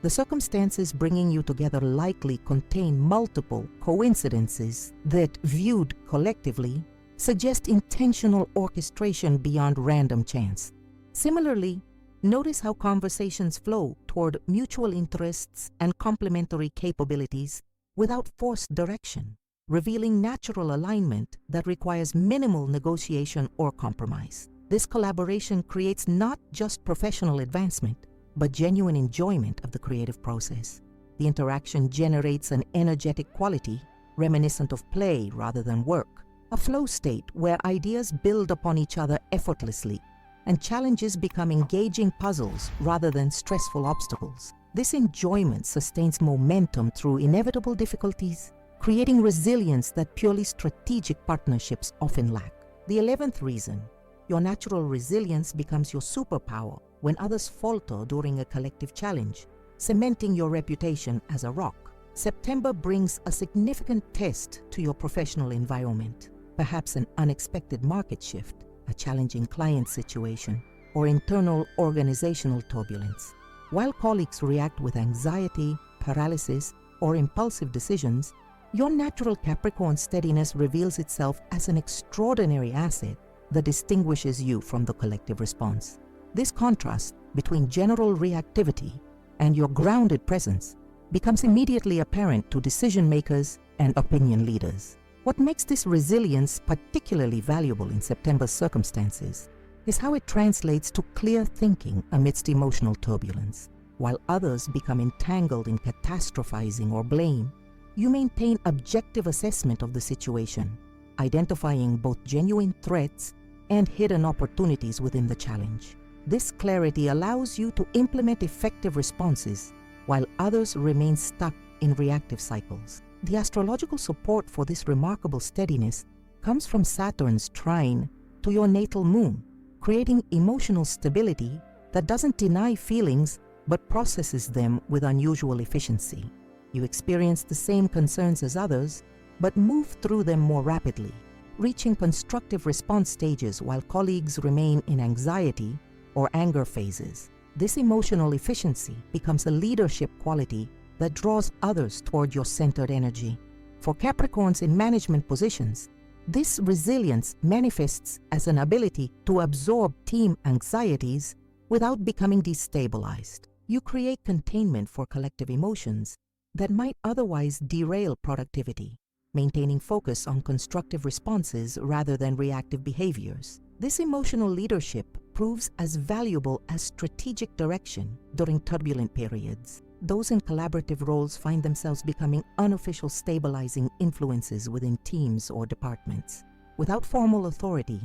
The circumstances bringing you together likely contain multiple coincidences that, viewed collectively, suggest intentional orchestration beyond random chance. Similarly, notice how conversations flow toward mutual interests and complementary capabilities without forced direction, revealing natural alignment that requires minimal negotiation or compromise. This collaboration creates not just professional advancement, but genuine enjoyment of the creative process. The interaction generates an energetic quality, reminiscent of play rather than work, a flow state where ideas build upon each other effortlessly, and challenges become engaging puzzles rather than stressful obstacles. This enjoyment sustains momentum through inevitable difficulties, creating resilience that purely strategic partnerships often lack. The 11th reason, your natural resilience becomes your superpower when others falter during a collective challenge, cementing your reputation as a rock. September brings a significant test to your professional environment, perhaps an unexpected market shift, a challenging client situation, or internal organizational turbulence. While colleagues react with anxiety, paralysis, or impulsive decisions, your natural Capricorn steadiness reveals itself as an extraordinary asset that distinguishes you from the collective response. This contrast between general reactivity and your grounded presence becomes immediately apparent to decision makers and opinion leaders. What makes this resilience particularly valuable in September's circumstances is how it translates to clear thinking amidst emotional turbulence. While others become entangled in catastrophizing or blame, you maintain objective assessment of the situation, identifying both genuine threats and hidden opportunities within the challenge. This clarity allows you to implement effective responses while others remain stuck in reactive cycles. The astrological support for this remarkable steadiness comes from Saturn's trine to your natal moon, creating emotional stability that doesn't deny feelings but processes them with unusual efficiency. You experience the same concerns as others, but move through them more rapidly, reaching constructive response stages while colleagues remain in anxiety or anger phases. This emotional efficiency becomes a leadership quality that draws others toward your centered energy. For Capricorns in management positions, this resilience manifests as an ability to absorb team anxieties without becoming destabilized. You create containment for collective emotions that might otherwise derail productivity, maintaining focus on constructive responses rather than reactive behaviors. This emotional leadership proves as valuable as strategic direction during turbulent periods. Those in collaborative roles find themselves becoming unofficial stabilizing influences within teams or departments. Without formal authority,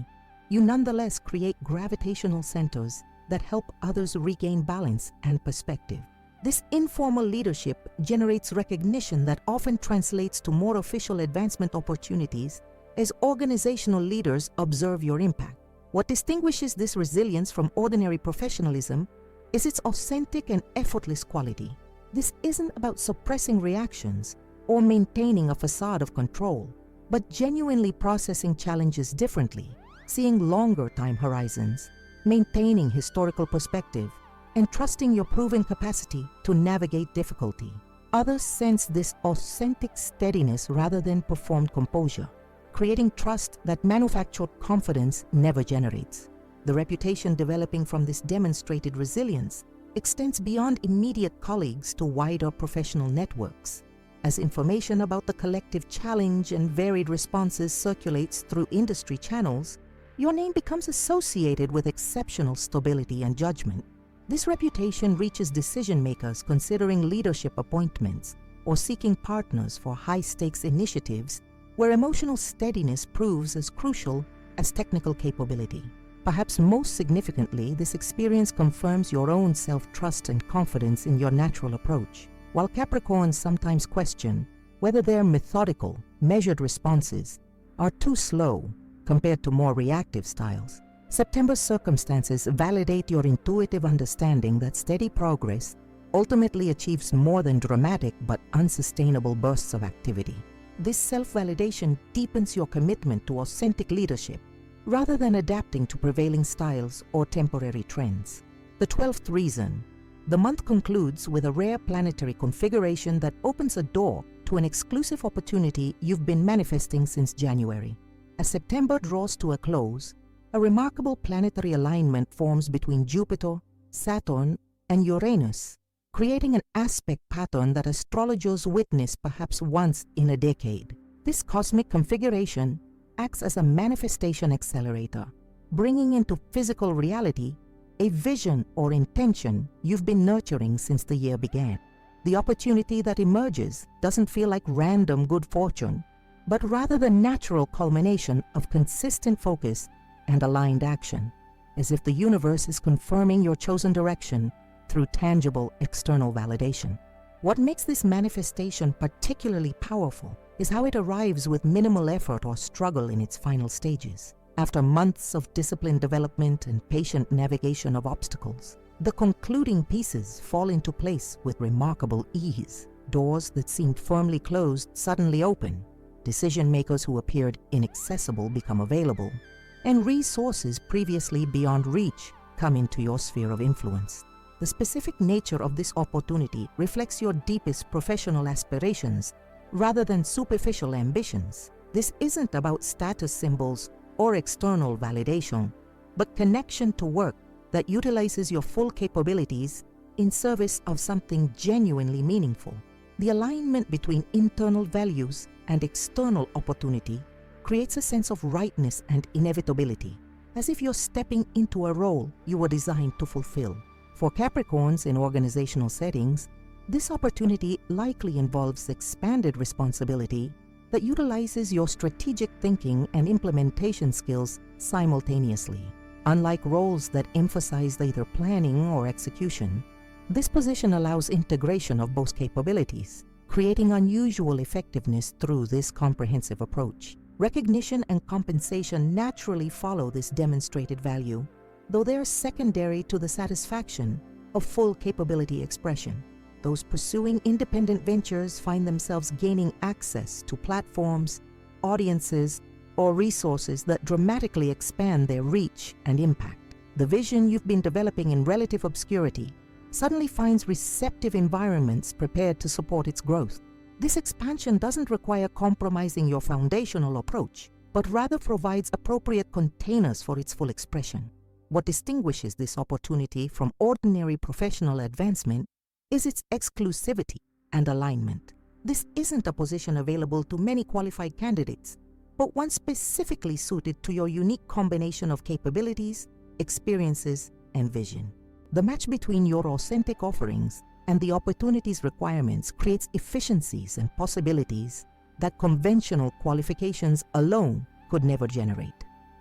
you nonetheless create gravitational centers that help others regain balance and perspective. This informal leadership generates recognition that often translates to more official advancement opportunities as organizational leaders observe your impact. What distinguishes this resilience from ordinary professionalism is its authentic and effortless quality. This isn't about suppressing reactions or maintaining a facade of control, but genuinely processing challenges differently, seeing longer time horizons, maintaining historical perspective, and trusting your proven capacity to navigate difficulty. Others sense this authentic steadiness rather than performed composure, creating trust that manufactured confidence never generates. The reputation developing from this demonstrated resilience extends beyond immediate colleagues to wider professional networks. As information about the collective challenge and varied responses circulates through industry channels, your name becomes associated with exceptional stability and judgment. This reputation reaches decision-makers considering leadership appointments or seeking partners for high-stakes initiatives where emotional steadiness proves as crucial as technical capability. Perhaps most significantly, this experience confirms your own self-trust and confidence in your natural approach. While Capricorns sometimes question whether their methodical, measured responses are too slow compared to more reactive styles, September's circumstances validate your intuitive understanding that steady progress ultimately achieves more than dramatic but unsustainable bursts of activity. This self-validation deepens your commitment to authentic leadership rather than adapting to prevailing styles or temporary trends. The 12th reason. The month concludes with a rare planetary configuration that opens a door to an exclusive opportunity you've been manifesting since January. As September draws to a close, a remarkable planetary alignment forms between Jupiter, Saturn, and Uranus, creating an aspect pattern that astrologers witness perhaps once in a decade. This cosmic configuration acts as a manifestation accelerator, bringing into physical reality a vision or intention you've been nurturing since the year began. The opportunity that emerges doesn't feel like random good fortune, but rather the natural culmination of consistent focus and aligned action, as if the universe is confirming your chosen direction through tangible external validation. What makes this manifestation particularly powerful is how it arrives with minimal effort or struggle in its final stages. After months of disciplined development and patient navigation of obstacles, the concluding pieces fall into place with remarkable ease. Doors that seemed firmly closed suddenly open, decision-makers who appeared inaccessible become available, and resources previously beyond reach come into your sphere of influence. The specific nature of this opportunity reflects your deepest professional aspirations rather than superficial ambitions. This isn't about status symbols or external validation, but connection to work that utilizes your full capabilities in service of something genuinely meaningful. The alignment between internal values and external opportunity creates a sense of rightness and inevitability, as if you're stepping into a role you were designed to fulfill. For Capricorns in organizational settings, this opportunity likely involves expanded responsibility that utilizes your strategic thinking and implementation skills simultaneously. Unlike roles that emphasize either planning or execution, this position allows integration of both capabilities, creating unusual effectiveness through this comprehensive approach. Recognition and compensation naturally follow this demonstrated value, though they are secondary to the satisfaction of full capability expression. Those pursuing independent ventures find themselves gaining access to platforms, audiences, or resources that dramatically expand their reach and impact. The vision you've been developing in relative obscurity suddenly finds receptive environments prepared to support its growth. This expansion doesn't require compromising your foundational approach, but rather provides appropriate containers for its full expression. What distinguishes this opportunity from ordinary professional advancement is its exclusivity and alignment. This isn't a position available to many qualified candidates, but one specifically suited to your unique combination of capabilities, experiences, and vision. The match between your authentic offerings and the opportunity's requirements creates efficiencies and possibilities that conventional qualifications alone could never generate.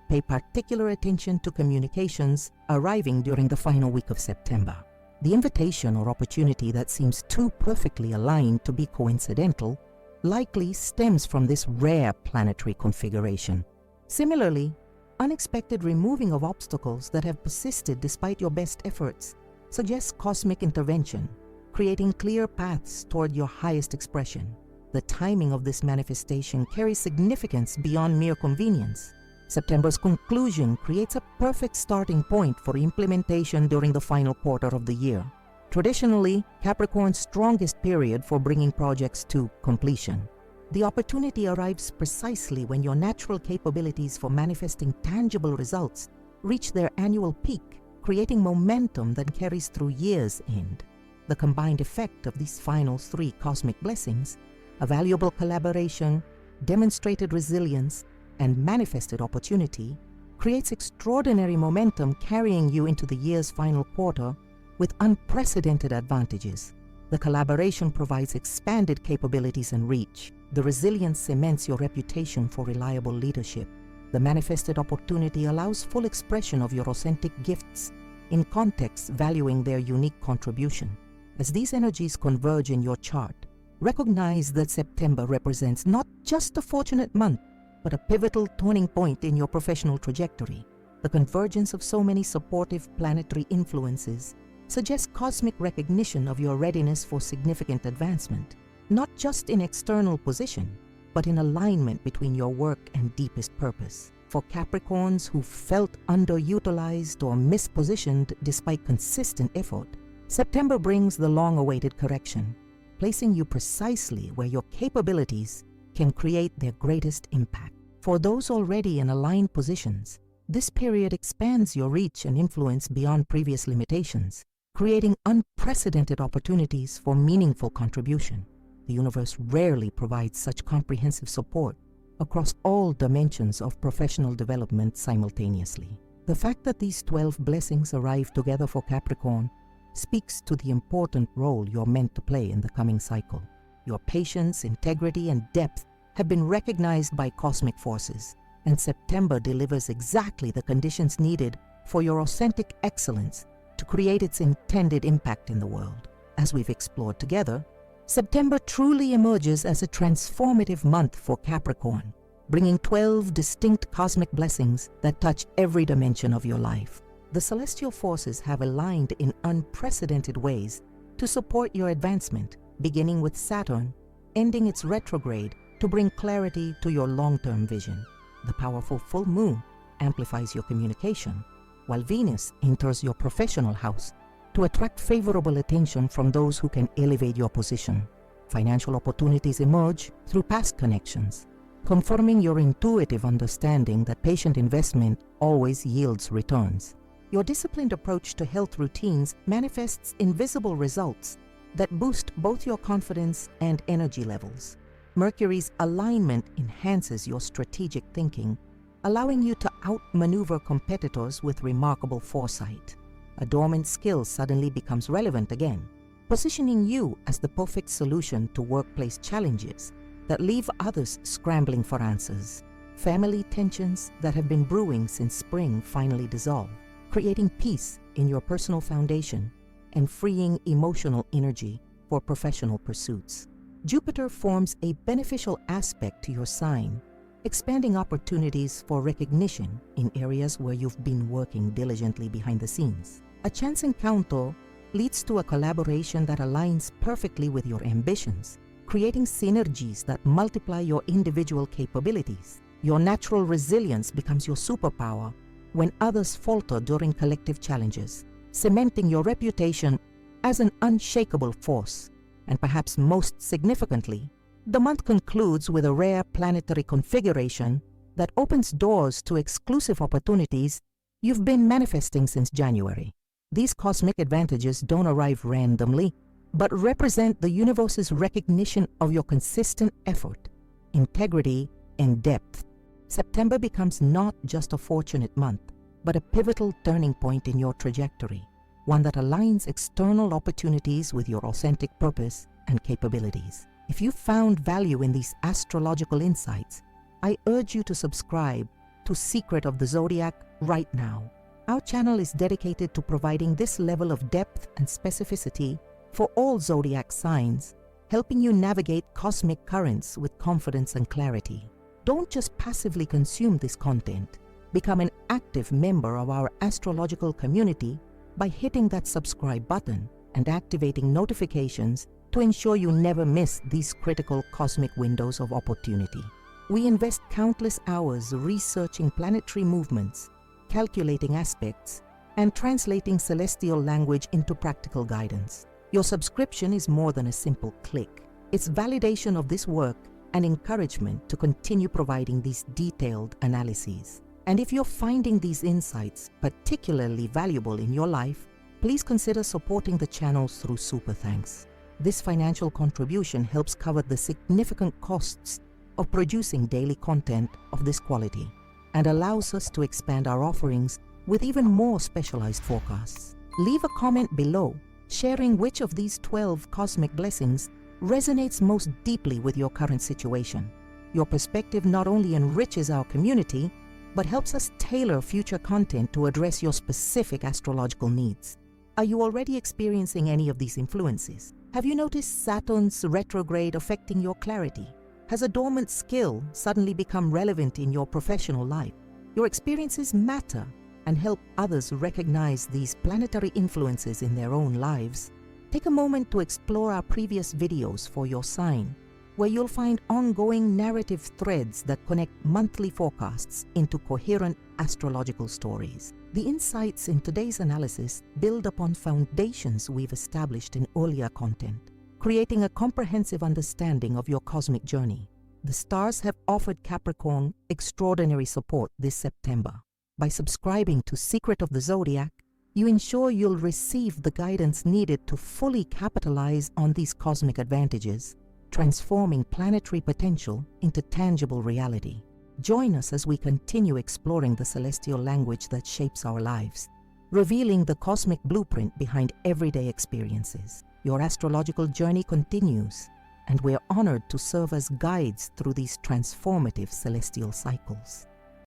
Pay particular attention to communications arriving during the final week of September. The invitation or opportunity that seems too perfectly aligned to be coincidental likely stems from this rare planetary configuration. Similarly, unexpected removing of obstacles that have persisted despite your best efforts suggests cosmic intervention, creating clear paths toward your highest expression. The timing of this manifestation carries significance beyond mere convenience. September's conclusion creates a perfect starting point for implementation during the final quarter of the year. Traditionally, Capricorn's strongest period for bringing projects to completion. The opportunity arrives precisely when your natural capabilities for manifesting tangible results reach their annual peak, creating momentum that carries through year's end. The combined effect of these final 3 cosmic blessings, a valuable collaboration, demonstrated resilience, and manifested opportunity, creates extraordinary momentum carrying you into the year's final quarter with unprecedented advantages. The collaboration provides expanded capabilities and reach. The resilience cements your reputation for reliable leadership. The manifested opportunity allows full expression of your authentic gifts in contexts valuing their unique contribution. As these energies converge in your chart, recognize that September represents not just a fortunate month, but a pivotal turning point in your professional trajectory. The convergence of so many supportive planetary influences suggests cosmic recognition of your readiness for significant advancement, not just in external position, but in alignment between your work and deepest purpose. For Capricorns who felt underutilized or mispositioned despite consistent effort, September brings the long-awaited correction, placing you precisely where your capabilities can create their greatest impact. For those already in aligned positions, this period expands your reach and influence beyond previous limitations, creating unprecedented opportunities for meaningful contribution. The universe rarely provides such comprehensive support across all dimensions of professional development simultaneously. The fact that these 12 blessings arrive together for Capricorn speaks to the important role you're meant to play in the coming cycle. Your patience, integrity, and depth have been recognized by cosmic forces, and September delivers exactly the conditions needed for your authentic excellence to create its intended impact in the world. As we've explored together, September truly emerges as a transformative month for Capricorn, bringing 12 distinct cosmic blessings that touch every dimension of your life. The celestial forces have aligned in unprecedented ways to support your advancement, beginning with Saturn, ending its retrograde to bring clarity to your long-term vision. The powerful full moon amplifies your communication, while Venus enters your professional house to attract favorable attention from those who can elevate your position. Financial opportunities emerge through past connections, confirming your intuitive understanding that patient investment always yields returns. Your disciplined approach to health routines manifests invisible results that boost both your confidence and energy levels. Mercury's alignment enhances your strategic thinking, allowing you to outmaneuver competitors with remarkable foresight. A dormant skill suddenly becomes relevant again, positioning you as the perfect solution to workplace challenges that leave others scrambling for answers. Family tensions that have been brewing since spring finally dissolve, creating peace in your personal foundation and freeing emotional energy for professional pursuits. Jupiter forms a beneficial aspect to your sign, expanding opportunities for recognition in areas where you've been working diligently behind the scenes. A chance encounter leads to a collaboration that aligns perfectly with your ambitions, creating synergies that multiply your individual capabilities. Your natural resilience becomes your superpower when others falter during collective challenges, cementing your reputation as an unshakable force. And perhaps most significantly, the month concludes with a rare planetary configuration that opens doors to exclusive opportunities you've been manifesting since January. These cosmic advantages don't arrive randomly, but represent the universe's recognition of your consistent effort, integrity, and depth. September becomes not just a fortunate month, but a pivotal turning point in your trajectory, one that aligns external opportunities with your authentic purpose and capabilities. If you found value in these astrological insights, I urge you to subscribe to Secret of the Zodiac right now. Our channel is dedicated to providing this level of depth and specificity for all zodiac signs, helping you navigate cosmic currents with confidence and clarity. Don't just passively consume this content. Become an active member of our astrological community by hitting that subscribe button and activating notifications to ensure you never miss these critical cosmic windows of opportunity. We invest countless hours researching planetary movements, calculating aspects, and translating celestial language into practical guidance. Your subscription is more than a simple click. It's validation of this work and encouragement to continue providing these detailed analyses. And if you're finding these insights particularly valuable in your life, please consider supporting the channels through Super Thanks. This financial contribution helps cover the significant costs of producing daily content of this quality and allows us to expand our offerings with even more specialized forecasts. Leave a comment below sharing which of these 12 cosmic blessings resonates most deeply with your current situation. Your perspective not only enriches our community, but helps us tailor future content to address your specific astrological needs. Are you already experiencing any of these influences? Have you noticed Saturn's retrograde affecting your clarity? Has a dormant skill suddenly become relevant in your professional life? Your experiences matter and help others recognize these planetary influences in their own lives. Take a moment to explore our previous videos for your sign, where you'll find ongoing narrative threads that connect monthly forecasts into coherent astrological stories. The insights in today's analysis build upon foundations we've established in earlier content, creating a comprehensive understanding of your cosmic journey. The stars have offered Capricorn extraordinary support this September. By subscribing to Secret of the Zodiac, you ensure you'll receive the guidance needed to fully capitalize on these cosmic advantages, transforming planetary potential into tangible reality. Join us as we continue exploring the celestial language that shapes our lives, revealing the cosmic blueprint behind everyday experiences. Your astrological journey continues, and we're honored to serve as guides through these transformative celestial cycles.